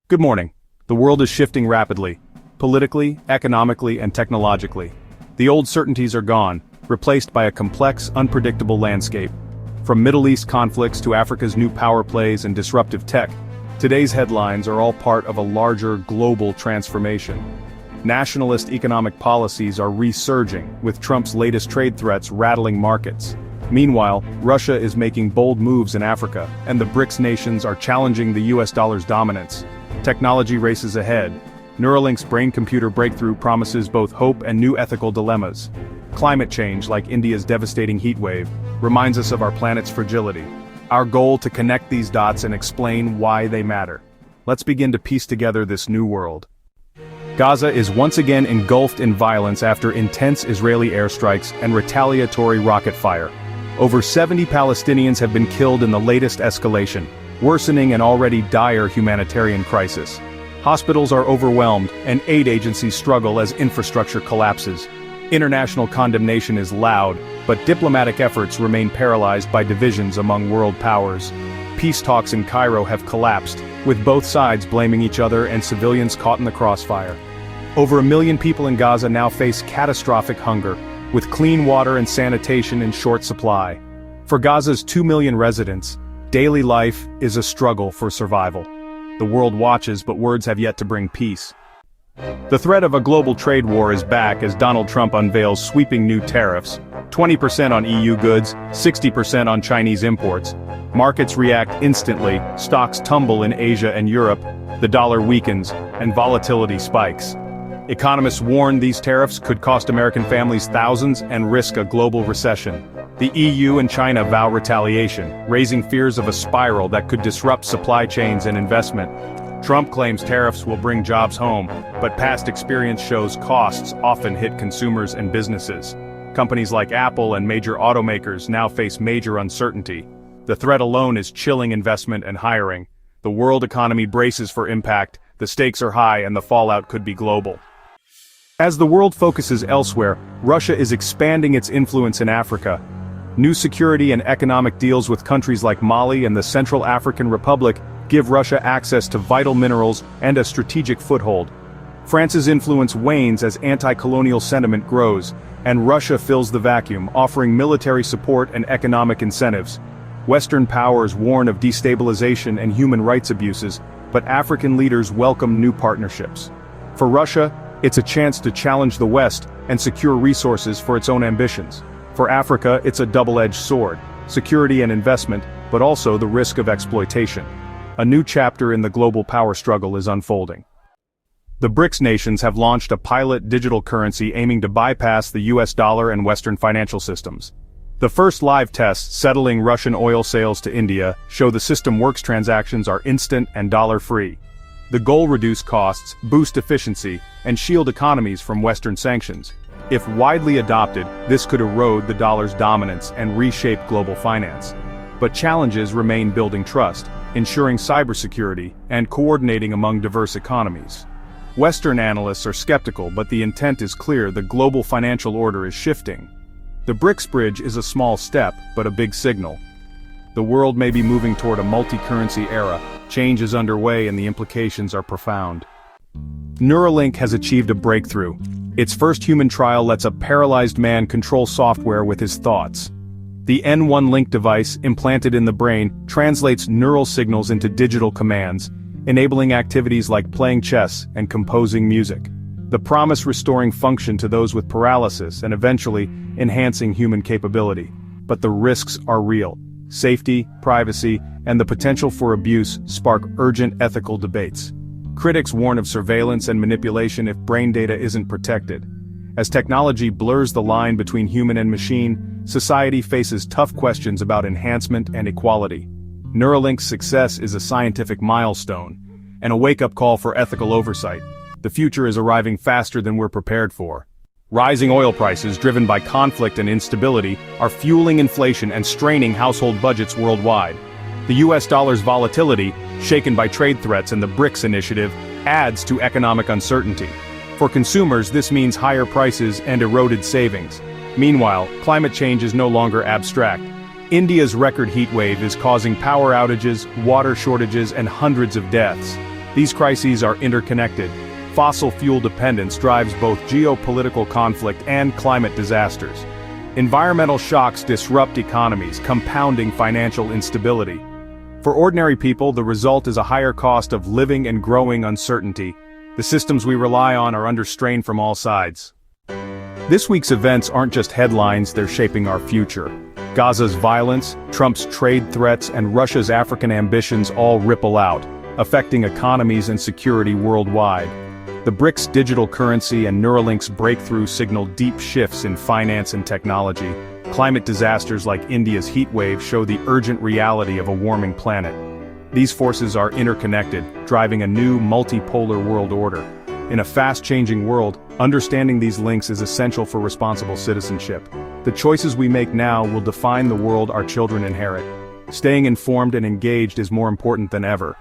Good morning. The world is shifting rapidly, politically, economically, and technologically. The old certainties are gone, replaced by a complex, unpredictable landscape. From Middle East conflicts to Africa's new power plays and disruptive tech, today's headlines are all part of a larger, global transformation. Nationalist economic policies are resurging, with Trump's latest trade threats rattling markets. Meanwhile, Russia is making bold moves in Africa, and the BRICS nations are challenging the US dollar's dominance. Technology races ahead. Neuralink's brain-computer breakthrough promises both hope and new ethical dilemmas. Climate change, like India's devastating heat wave, reminds us of our planet's fragility. Our goal to connect these dots and explain why they matter. Let's begin to piece together this new world. Gaza is once again engulfed in violence after intense Israeli airstrikes and retaliatory rocket fire. Over 70 Palestinians have been killed in the latest escalation, worsening an already dire humanitarian crisis. Hospitals are overwhelmed, and aid agencies struggle as infrastructure collapses. International condemnation is loud, but diplomatic efforts remain paralyzed by divisions among world powers. Peace talks in Cairo have collapsed, with both sides blaming each other and civilians caught in the crossfire. Over 1 million people in Gaza now face catastrophic hunger, with clean water and sanitation in short supply. For Gaza's 2 million residents, daily life is a struggle for survival. The world watches, but words have yet to bring peace. The threat of a global trade war is back as Donald Trump unveils sweeping new tariffs, 20% on EU goods, 60% on Chinese imports. Markets react instantly, stocks tumble in Asia and Europe, the dollar weakens, and volatility spikes. Economists warn these tariffs could cost American families thousands and risk a global recession. The EU and China vow retaliation, raising fears of a spiral that could disrupt supply chains and investment. Trump claims tariffs will bring jobs home, but past experience shows costs often hit consumers and businesses. Companies like Apple and major automakers now face major uncertainty. The threat alone is chilling investment and hiring. The world economy braces for impact, the stakes are high, and the fallout could be global. As the world focuses elsewhere, Russia is expanding its influence in Africa. New security and economic deals with countries like Mali and the Central African Republic give Russia access to vital minerals and a strategic foothold. France's influence wanes as anti-colonial sentiment grows, and Russia fills the vacuum, offering military support and economic incentives. Western powers warn of destabilization and human rights abuses, but African leaders welcome new partnerships. For Russia, it's a chance to challenge the West and secure resources for its own ambitions. For Africa, it's a double-edged sword, security and investment, but also the risk of exploitation. A new chapter in the global power struggle is unfolding. The BRICS nations have launched a pilot digital currency aiming to bypass the US dollar and Western financial systems. The first live tests settling Russian oil sales to India show the system works. Transactions are instant and dollar-free. The goal: reduce costs, boost efficiency, and shield economies from Western sanctions. If widely adopted, this could erode the dollar's dominance and reshape global finance. But challenges remain: building trust, ensuring cybersecurity, and coordinating among diverse economies. Western analysts are skeptical, but the intent is clear: the global financial order is shifting. The BRICS bridge is a small step, but a big signal. The world may be moving toward a multi-currency era. Change is underway and the implications are profound. Neuralink has achieved a breakthrough. Its first human trial lets a paralyzed man control software with his thoughts. The N1 Link device, implanted in the brain, translates neural signals into digital commands, enabling activities like playing chess and composing music. The promise: restoring function to those with paralysis and eventually enhancing human capability. But the risks are real. Safety, privacy, and the potential for abuse spark urgent ethical debates. Critics warn of surveillance and manipulation if brain data isn't protected. As technology blurs the line between human and machine, society faces tough questions about enhancement and equality. Neuralink's success is a scientific milestone, and a wake-up call for ethical oversight. The future is arriving faster than we're prepared for. Rising oil prices, driven by conflict and instability, are fueling inflation and straining household budgets worldwide. The US dollar's volatility, shaken by trade threats and the BRICS initiative, adds to economic uncertainty. For consumers, this means higher prices and eroded savings. Meanwhile, climate change is no longer abstract. India's record heat wave is causing power outages, water shortages, and hundreds of deaths. These crises are interconnected. Fossil fuel dependence drives both geopolitical conflict and climate disasters. Environmental shocks disrupt economies, compounding financial instability. For ordinary people, the result is a higher cost of living and growing uncertainty. The systems we rely on are under strain from all sides. This week's events aren't just headlines, they're shaping our future. Gaza's violence, Trump's trade threats, and Russia's African ambitions all ripple out, affecting economies and security worldwide. The BRICS digital currency and Neuralink's breakthrough signal deep shifts in finance and technology. Climate disasters like India's heat wave show the urgent reality of a warming planet. These forces are interconnected, driving a new multipolar world order. In a fast-changing world, understanding these links is essential for responsible citizenship. The choices we make now will define the world our children inherit. Staying informed and engaged is more important than ever.